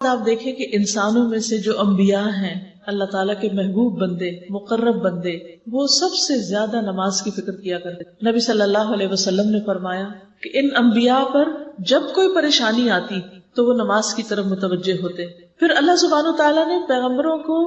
آپ دیکھیں کہ انسانوں میں سے جو انبیاء ہیں، اللہ تعالیٰ کے محبوب بندے، مقرب بندے، وہ سب سے زیادہ نماز کی فکر کیا کرتے. نبی صلی اللہ علیہ وسلم نے فرمایا کہ ان انبیاء پر جب کوئی پریشانی آتی تو وہ نماز کی طرف متوجہ ہوتے. پھر اللہ سبحانہ و تعالیٰ نے پیغمبروں کو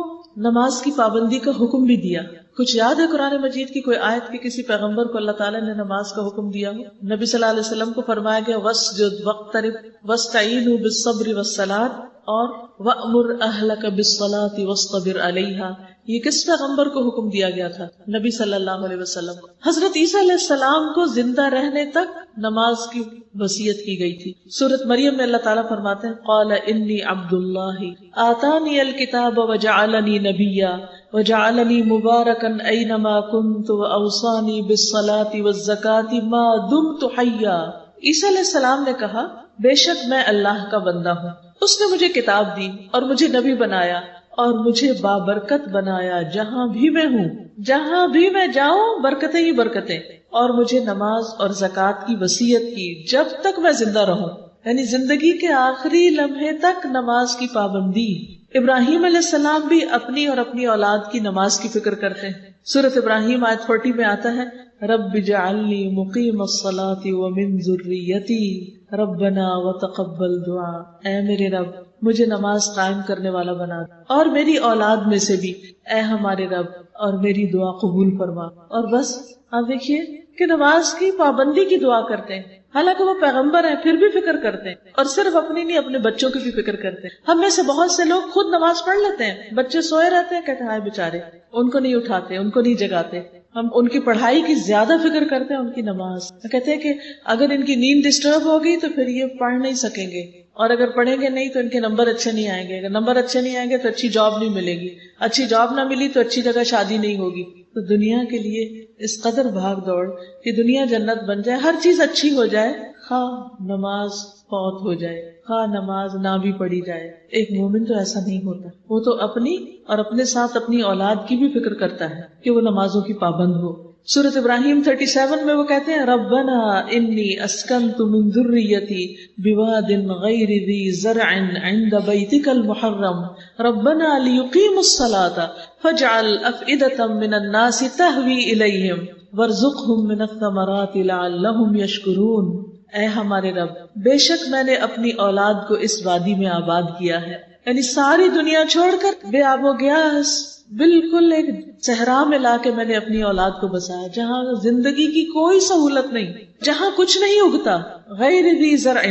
نماز کی پابندی کا حکم بھی دیا. کچھ یاد ہے قرآن مجید کی کوئی آیت کی کسی پیغمبر کو اللہ تعالیٰ نے نماز کا حکم دیا ہو؟ نبی صلی اللہ علیہ وسلم کو فرمایا گیا وَاسْجُدْ وَاقْتَرِبْ وَاسْتَعِينُوا بِالصَّبْرِ وَالصَّلَاةِ اور وَأْمُرْ أَهْلَكَ بِالصَّلَاةِ وَاصْطَبِرْ عَلَيْهَا. یہ کس پیغمبر کو حکم دیا گیا تھا؟ نبی صلی اللہ علیہ وسلم کو. حضرت عیسیٰ علیہ السلام کو زندہ رہنے تک نماز کی وصیت کی گئی تھی. سورۃ مریم میں اللہ تعالیٰ فرماتے ہیں قال انی عبد اللہ آتانی الکتاب وجعلنی نبیا وجعلنی مبارکا اینما کنت واوصانی بالصلاة والزکاة ما دمت حیا. عیسیٰ علیہ السلام نے کہا بے شک میں اللہ کا بندہ ہوں، اس نے مجھے کتاب دی اور مجھے نبی بنایا اور مجھے بابرکت بنایا جہاں بھی میں ہوں، جہاں بھی میں جاؤں برکتیں ہی برکتیں، اور مجھے نماز اور زکوٰۃ کی وصیت کی جب تک میں زندہ رہوں، یعنی زندگی کے آخری لمحے تک نماز کی پابندی. ابراہیم علیہ السلام بھی اپنی اور اپنی اولاد کی نماز کی فکر کرتے ہیں. سورۃ ابراہیم آیت 40 میں آتا ہے رب اجعلنی مقیم الصلاۃ ومن ذریتی ربنا وتقبل دعا. اے میرے رب مجھے نماز قائم کرنے والا بنا اور میری اولاد میں سے بھی، اے ہمارے رب اور میری دعا قبول فرما. اور بس آپ دیکھیے کہ نماز کی پابندی کی دعا کرتے ہیں، حالانکہ وہ پیغمبر ہیں پھر بھی فکر کرتے ہیں، اور صرف اپنی نہیں اپنے بچوں کی بھی فکر کرتے ہیں. ہم میں سے بہت سے لوگ خود نماز پڑھ لیتے ہیں، بچے سوئے رہتے ہیں کہتے ہیں بیچارے، ان کو نہیں اٹھاتے، ان کو نہیں جگاتے. ہم ان کی پڑھائی کی زیادہ فکر کرتے ہیں ان کی نماز. کہتے ہیں کہ اگر ان کی نیند ڈسٹرب ہوگی تو پھر یہ پڑھ نہیں سکیں گے، اور اگر پڑھیں گے نہیں تو ان کے نمبر اچھے نہیں آئیں گے، اگر نمبر اچھے نہیں آئیں گے تو اچھی جاب نہیں ملے گی، اچھی جاب نہ ملی تو اچھی جگہ شادی نہیں ہوگی. تو دنیا کے لیے اس قدر بھاگ دوڑ کہ دنیا جنت بن جائے، ہر چیز اچھی ہو جائے، خواہ نماز فوت ہو جائے، خواہ نماز نہ بھی پڑھی جائے. ایک مومن تو ایسا نہیں ہوتا، وہ تو اپنی اور اپنے ساتھ اپنی اولاد کی بھی فکر کرتا ہے کہ وہ نمازوں کی پابند ہو. سورۃ ابراہیم 37 میں وہ کہتے ہیں ربنا انی اسکنت من ذریتی بواد غیر ذی زرع عند بیتک المحرم ربنا لیقیموا الصلاۃ فاجعل افئدة من الناس تہوی الیہم وارزقہم من الثمرات لعلہم یشکرون. اے ہمارے رب بے شک میں نے اپنی اولاد کو اس وادی میں آباد کیا ہے، یعنی ساری دنیا چھوڑ کر بے آب و گیاس بالکل ایک صحرا میں لا کے میں نے اپنی اولاد کو بسایا، جہاں زندگی کی کوئی سہولت نہیں، جہاں کچھ نہیں اگتا. غیر ذی زرع،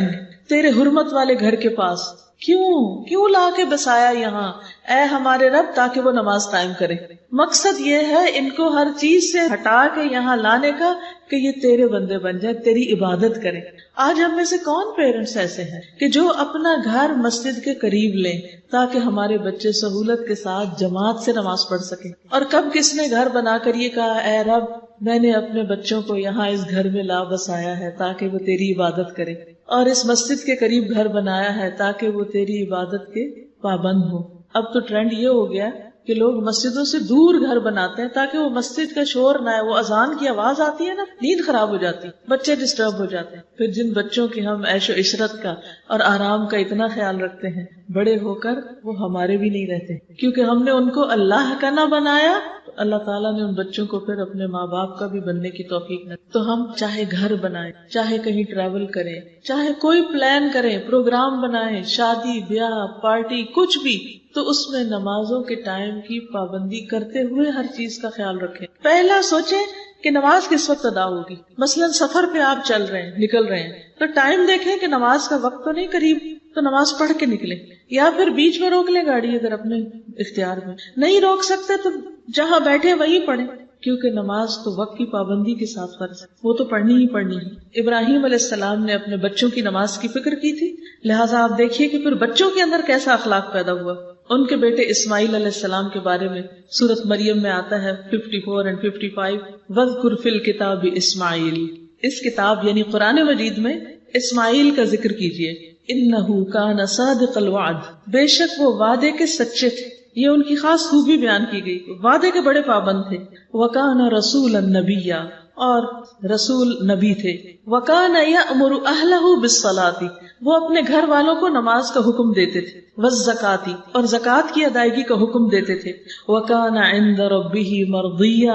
تیرے حرمت والے گھر کے پاس. کیوں لا کے بسایا یہاں اے ہمارے رب؟ تاکہ وہ نماز قائم کرے. مقصد یہ ہے ان کو ہر چیز سے ہٹا کے یہاں لانے کا کہ یہ تیرے بندے بن جائیں، تیری عبادت کریں. آج ہم میں سے کون پیرنٹس ایسے ہیں کہ جو اپنا گھر مسجد کے قریب لیں تاکہ ہمارے بچے سہولت کے ساتھ جماعت سے نماز پڑھ سکیں؟ اور کب کس نے گھر بنا کر یہ کہا اے رب میں نے اپنے بچوں کو یہاں اس گھر میں لا بسایا ہے تاکہ وہ تیری عبادت کرے، اور اس مسجد کے قریب گھر بنایا ہے تاکہ وہ تیری عبادت کے پابند ہو. اب تو ٹرینڈ یہ ہو گیا کہ لوگ مسجدوں سے دور گھر بناتے ہیں تاکہ وہ مسجد کا شور نہ ہے، وہ اذان کی آواز آتی ہے نا، نیند خراب ہو جاتی، بچے ڈسٹرب ہو جاتے ہیں. پھر جن بچوں کی ہم عیش و عشرت کا اور آرام کا اتنا خیال رکھتے ہیں، بڑے ہو کر وہ ہمارے بھی نہیں رہتے، کیونکہ ہم نے ان کو اللہ کا نہ بنایا تو اللہ تعالیٰ نے ان بچوں کو پھر اپنے ماں باپ کا بھی بننے کی توفیق نہ. تو ہم چاہے گھر بنائیں، چاہے کہیں ٹریول کریں، چاہے کوئی پلان کریں، پروگرام بنائیں، شادی بیاہ پارٹی کچھ بھی، تو اس میں نمازوں کے ٹائم کی پابندی کرتے ہوئے ہر چیز کا خیال رکھیں. پہلا سوچیں کہ نماز کس وقت ادا ہوگی. مثلا سفر پہ آپ چل رہے ہیں، نکل رہے ہیں، تو ٹائم دیکھیں کہ نماز کا وقت تو نہیں قریب، تو نماز پڑھ کے نکلیں، یا پھر بیچ میں روک لیں گاڑی اگر اپنے اختیار میں. نہیں روک سکتے تو جہاں بیٹھے وہیں پڑھیں، کیونکہ نماز تو وقت کی پابندی کے ساتھ فرض ہے، وہ تو پڑھنی ہی پڑھنی ہے. ابراہیم علیہ السلام نے اپنے بچوں کی نماز کی فکر کی تھی، لہٰذا آپ دیکھیے کہ پھر بچوں کے اندر کیسا اخلاق پیدا ہوا. ان کے بیٹے اسماعیل علیہ السلام کے بارے میں سورۃ مریم میں آتا ہے 54 اور 55 وَاذْكُرْ فِي الْكِتَابِ اسماعیل. اس کتاب یعنی قرآن مجید میں اسماعیل کا ذکر کیجیے. انہ کان صادق الوعد، بے شک وہ وعدے کے سچے تھے. یہ ان کی خاص خوبی بیان کی گئی، وعدے کے بڑے پابند تھے. وَكَانَ رَسُولًا نَبِيًّا، اور رسول نبی تھے. وَكَانَ يَأْمُرُ أَهْلَهُ بِالصَّلَاةِ، وہ اپنے گھر والوں کو نماز کا حکم دیتے تھے، والزکاتی، اور زکوٰۃ کی ادائیگی کا حکم دیتے تھے، وکان عند ربہ مرضیا،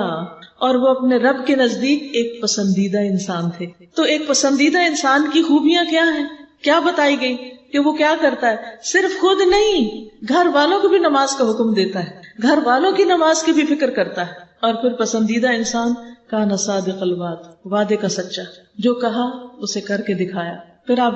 اور وہ اپنے رب کے نزدیک ایک پسندیدہ انسان تھے۔ تو ایک پسندیدہ انسان کی خوبیاں کیا ہیں، کیا بتائی گئی کہ وہ کیا کرتا ہے؟ صرف خود نہیں، گھر والوں کو بھی نماز کا حکم دیتا ہے، گھر والوں کی نماز کی بھی فکر کرتا ہے۔ اور پھر پسندیدہ انسان کان صادق الوعد، وعدے کا سچا، جو کہا اسے کر کے دکھایا۔ پھر آپ